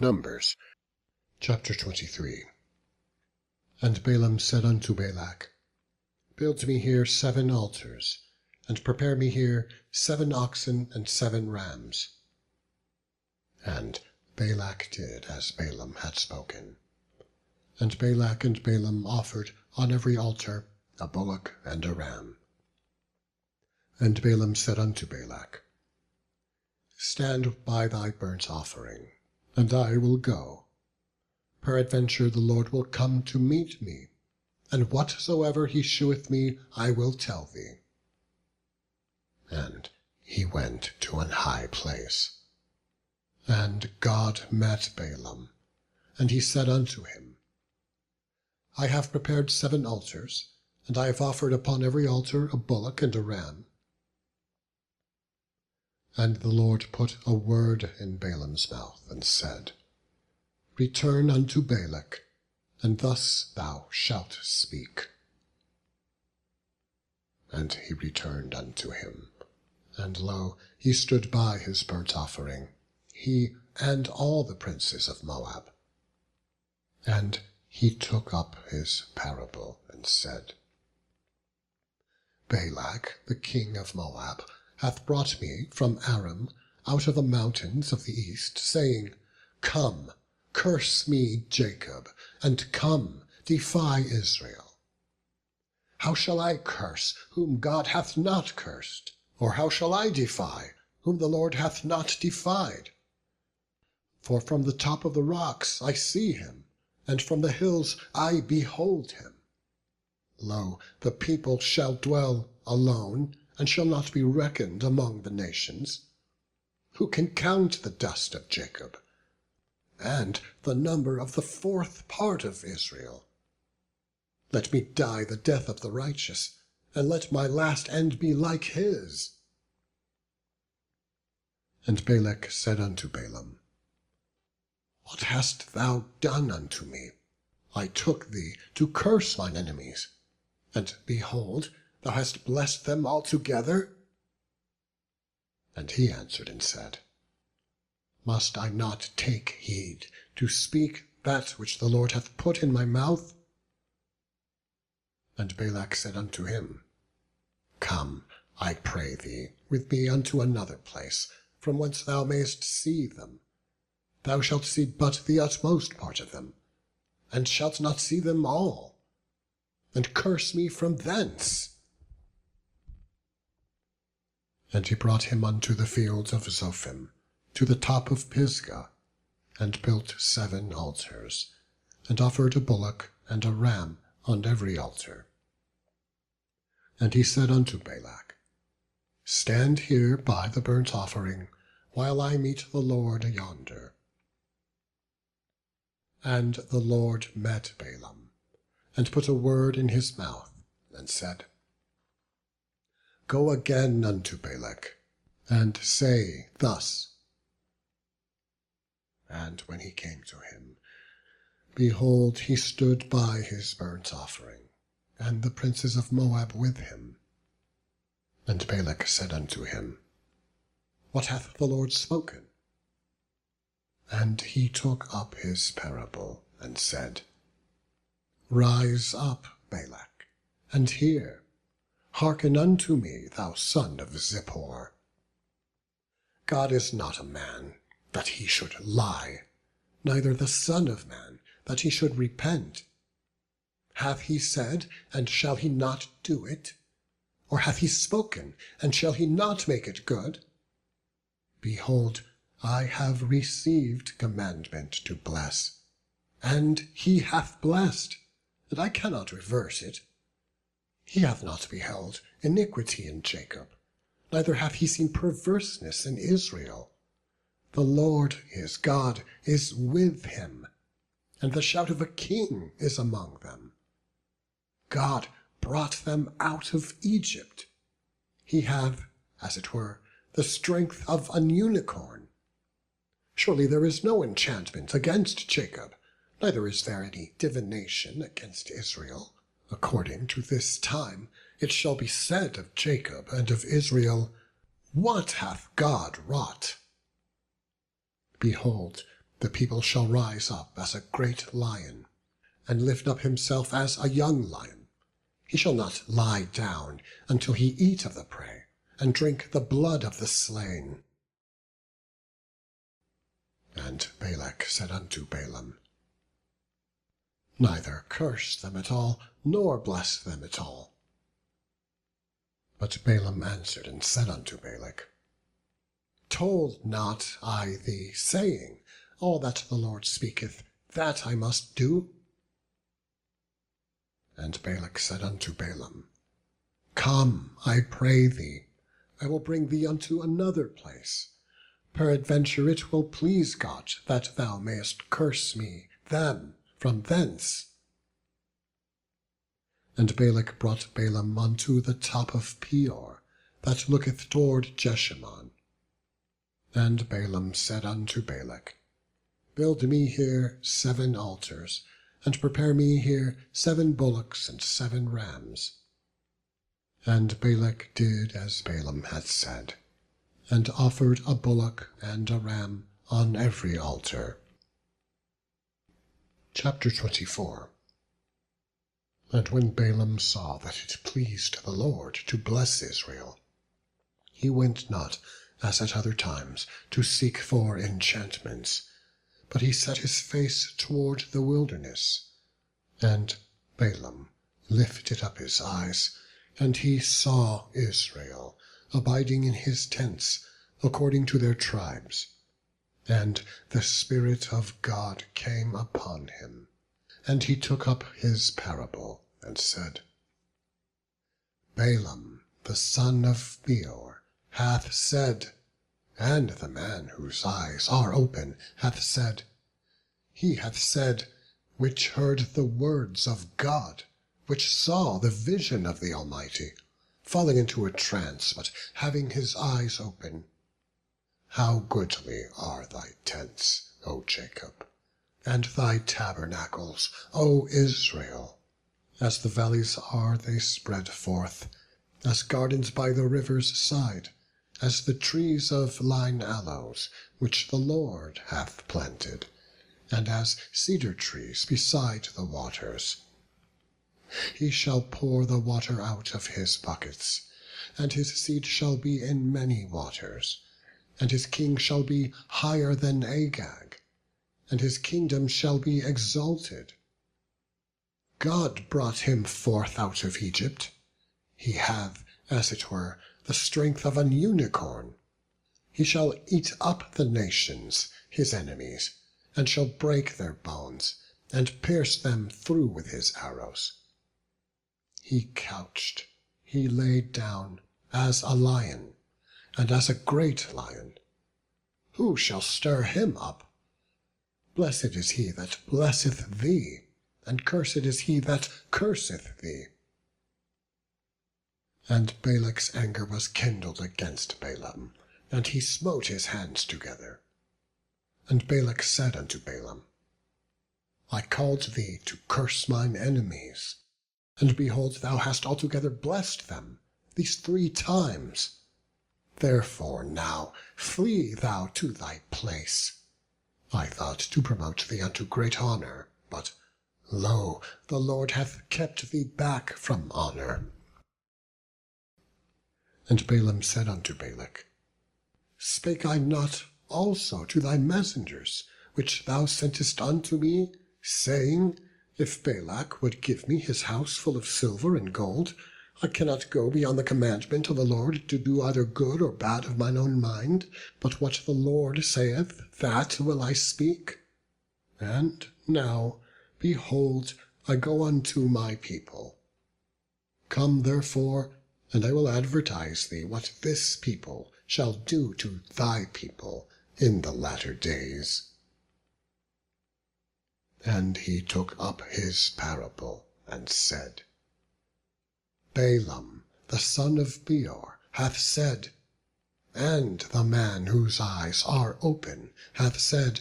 Numbers chapter 23. And Balaam said unto Balak, Build me here 7 altars, and prepare me here 7 oxen and 7 rams. And Balak did as Balaam had spoken. And Balak and Balaam offered on every altar a bullock and a ram. And Balaam said unto Balak, Stand by thy burnt offering, and I will go. Peradventure the Lord will come to meet me, and whatsoever he sheweth me I will tell thee. And he went to an high place. And God met Balaam, and he said unto him, I have prepared 7 altars, and I have offered upon every altar a bullock and a ram. And the Lord put a word in Balaam's mouth, and said, Return unto Balak, and thus thou shalt speak. And he returned unto him, and lo, he stood by his burnt offering, he and all the princes of Moab. And he took up his parable, and said, Balak, the king of Moab, hath brought me from Aram out of the mountains of the east, saying, Come, curse me Jacob, and come, defy Israel. How shall I curse whom God hath not cursed? Or how shall I defy whom the Lord hath not defied? For from the top of the rocks I see him, and from the hills I behold him. Lo, the people shall dwell alone, and shall not be reckoned among the nations. Who can count the dust of Jacob, and the number of the 4th part of Israel? Let me die the death of the righteous, and let my last end be like his. And Balak said unto Balaam, What hast thou done unto me? I took thee to curse mine enemies, and behold, thou hast blessed them altogether? And he answered and said, Must I not take heed to speak that which the Lord hath put in my mouth? And Balak said unto him, Come, I pray thee, with me unto another place, from whence thou mayest see them. Thou shalt see but the utmost part of them, and shalt not see them all, and curse me from thence. And he brought him unto the fields of Zophim, to the top of Pisgah, and built 7 altars, and offered a bullock and a ram on every altar. And he said unto Balak, Stand here by the burnt offering, while I meet the Lord yonder. And the Lord met Balaam, and put a word in his mouth, and said, Go again unto Balak, and say thus. And when he came to him, behold, he stood by his burnt offering, and the princes of Moab with him. And Balak said unto him, What hath the Lord spoken? And he took up his parable, and said, Rise up, Balak, and hear. Hearken unto me, thou son of Zippor. God is not a man, that he should lie, neither the Son of man, that he should repent. Hath he said, and shall he not do it? Or hath he spoken, and shall he not make it good? Behold, I have received commandment to bless, and he hath blessed, and I cannot reverse it. He hath not beheld iniquity in Jacob, neither hath he seen perverseness in Israel. The Lord his God is with him, and the shout of a king is among them. God brought them out of Egypt. He hath, as it were, the strength of an unicorn. Surely there is no enchantment against Jacob, neither is there any divination against Israel. According to this time it shall be said of Jacob and of Israel, What hath God wrought? Behold, The people shall rise up as a great lion, and lift up himself as a young lion. He shall not lie down until he eat of the prey, and drink the blood of the slain. And Balak said unto Balaam, Neither curse them at all, nor bless them at all. But Balaam answered and said unto Balak, Told not I thee, saying, All that the Lord speaketh, that I must do? And Balak said unto Balaam, Come, I pray thee, I will bring thee unto another place. Peradventure it will please God that thou mayest curse me, them, from thence. And Balak brought Balaam unto the top of Peor, that looketh toward Jeshimon. And Balaam said unto Balak, Build me here 7 altars, and prepare me here 7 bullocks and 7 rams. And Balak did as Balaam had said, and offered a bullock and a ram on every altar. Chapter 24. And when Balaam saw that it pleased the Lord to bless Israel, he went not, as at other times, to seek for enchantments, but he set his face toward the wilderness. And Balaam lifted up his eyes, and he saw Israel abiding in his tents, according to their tribes. And the Spirit of God came upon him, and he took up his parable, and said, Balaam the son of Beor hath said, and the man whose eyes are open hath said, he hath said, which heard the words of God, which saw the vision of the Almighty, falling into a trance, but having his eyes open. How goodly are thy tents, O Jacob, and thy tabernacles, O Israel! As the valleys are they spread forth, as gardens by the river's side, as the trees of lign aloes, which the Lord hath planted, and as cedar trees beside the waters. He shall pour the water out of his buckets, and his seed shall be in many waters, and his king shall be higher than Agag, and his kingdom shall be exalted. God brought him forth out of Egypt. He hath, as it were, the strength of an unicorn. He shall eat up the nations, his enemies, and shall break their bones, and pierce them through with his arrows. He couched, he laid down, as a lion, and as a great lion. Who shall stir him up? Blessed is he that blesseth thee, and cursed is he that curseth thee. And Balak's anger was kindled against Balaam, and he smote his hands together. And Balak said unto Balaam, I called thee to curse mine enemies, and behold, thou hast altogether blessed them these 3 times. Therefore now flee thou to thy place. I thought to promote thee unto great honour, but lo, the Lord hath kept thee back from honour. And Balaam said unto Balak, Spake I not also to thy messengers, which thou sentest unto me, saying, If Balak would give me his house full of silver and gold, I cannot go beyond the commandment of the Lord to do either good or bad of mine own mind, but what the Lord saith, that will I speak. And now, behold, I go unto my people. Come therefore, and I will advertise thee what this people shall do to thy people in the latter days. And he took up his parable, and said, Balaam the son of Beor hath said, and the man whose eyes are open hath said,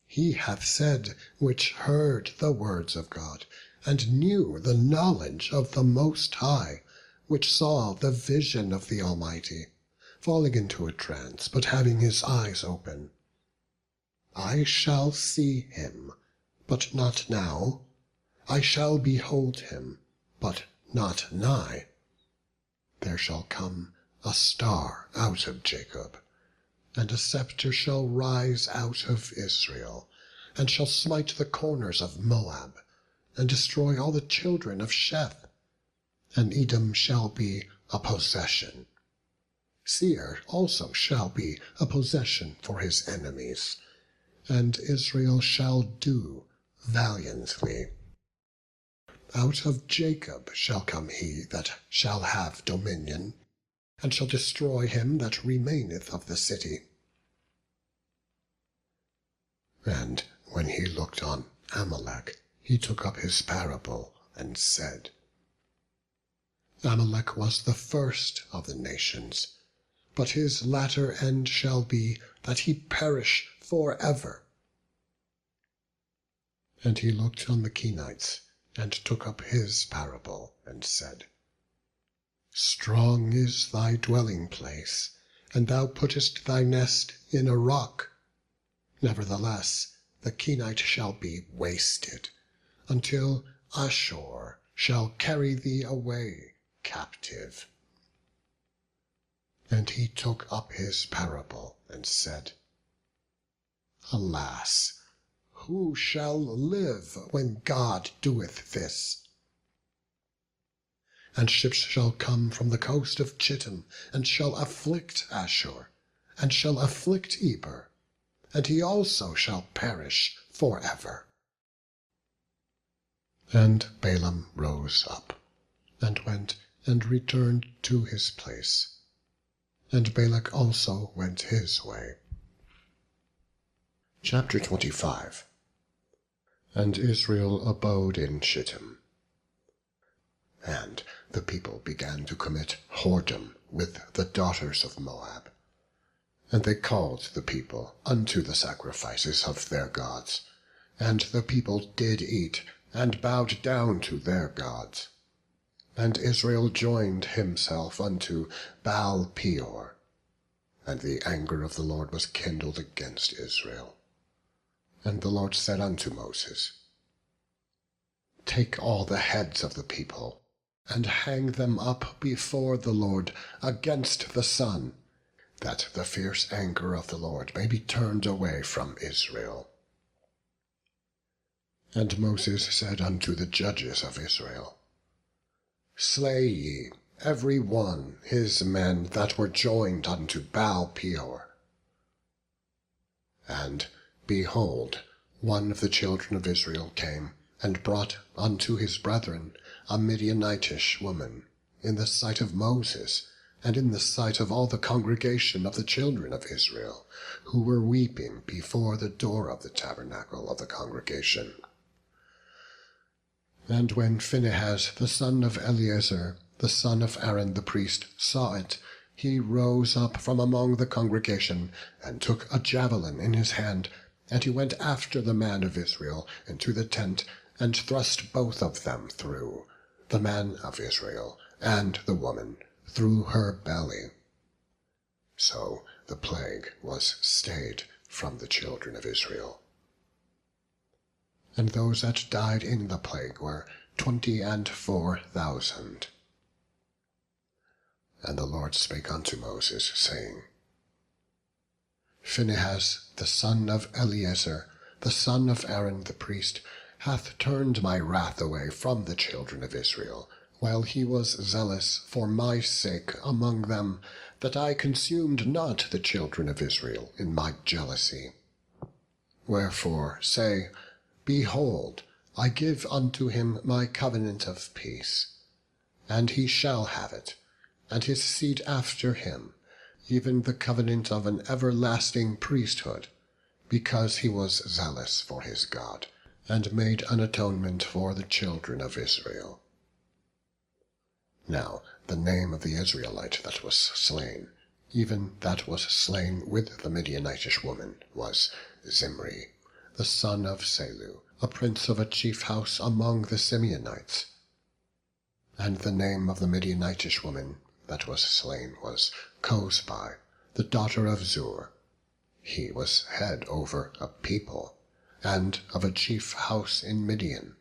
he hath said which heard the words of God, and knew the knowledge of the Most High, which saw the vision of the Almighty, falling into a trance, but having his eyes open. I shall see him, but not now. I shall behold him, but not nigh. There shall come a star out of Jacob, and a scepter shall rise out of Israel, and shall smite the corners of Moab, and destroy all the children of Sheth. And Edom shall be a possession. Seir also shall be a possession for his enemies, and Israel shall do valiantly. Out of Jacob shall come he that shall have dominion, and shall destroy him that remaineth of the city. And when he looked on Amalek, he took up his parable, and said, Amalek was the first of the nations, but his latter end shall be that he perish for ever. And he looked on the Kenites, and took up his parable, and said, Strong is thy dwelling place, and thou puttest thy nest in a rock. Nevertheless, the Kenite shall be wasted, until Ashur shall carry thee away captive. And he took up his parable, and said, Alas, who shall live when God doeth this? And ships shall come from the coast of Chittim, and shall afflict Ashur, and shall afflict Eber, and he also shall perish for ever. And Balaam rose up, and went and returned to his place, and Balak also went his way. Chapter 25. And Israel abode in Shittim. And the people began to commit whoredom with the daughters of Moab. And they called the people unto the sacrifices of their gods. And the people did eat, and bowed down to their gods. And Israel joined himself unto Baal Peor. And the anger of the Lord was kindled against Israel. And the Lord said unto Moses, Take all the heads of the people, and hang them up before the Lord against the sun, that the fierce anger of the Lord may be turned away from Israel. And Moses said unto the judges of Israel, Slay ye every one his men that were joined unto Baal Peor. And behold, one of the children of Israel came, and brought unto his brethren a Midianitish woman, in the sight of Moses, and in the sight of all the congregation of the children of Israel, who were weeping before the door of the tabernacle of the congregation. And when Phinehas the son of Eleazar, the son of Aaron the priest, saw it, he rose up from among the congregation, and took a javelin in his hand, and he went after the man of Israel into the tent, and thrust both of them through, the man of Israel and the woman, through her belly. So the plague was stayed from the children of Israel. And those that died in the plague were 24,000. And the Lord spake unto Moses, saying, Phinehas the son of Eleazar, the son of Aaron the priest, hath turned my wrath away from the children of Israel, while he was zealous for my sake among them, that I consumed not the children of Israel in my jealousy. Wherefore say, Behold, I give unto him my covenant of peace, and he shall have it, and his seed after him, even the covenant of an everlasting priesthood, because he was zealous for his God, and made an atonement for the children of Israel. Now the name of the Israelite that was slain, even that was slain with the Midianitish woman, was Zimri, the son of Salu, a prince of a chief house among the Simeonites. And the name of the Midianitish woman that was slain was Cozbi, the daughter of Zur. he was head over a people, and of a chief house in Midian.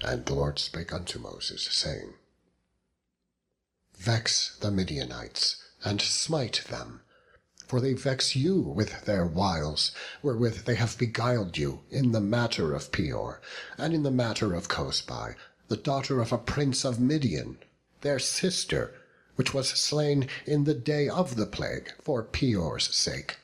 And the Lord spake unto Moses, saying, Vex the Midianites, and smite them, for they vex you with their wiles, wherewith they have beguiled you in the matter of Peor, and in the matter of Cosbi, the daughter of a prince of Midian, their sister, which was slain in the day of the plague for Peor's sake.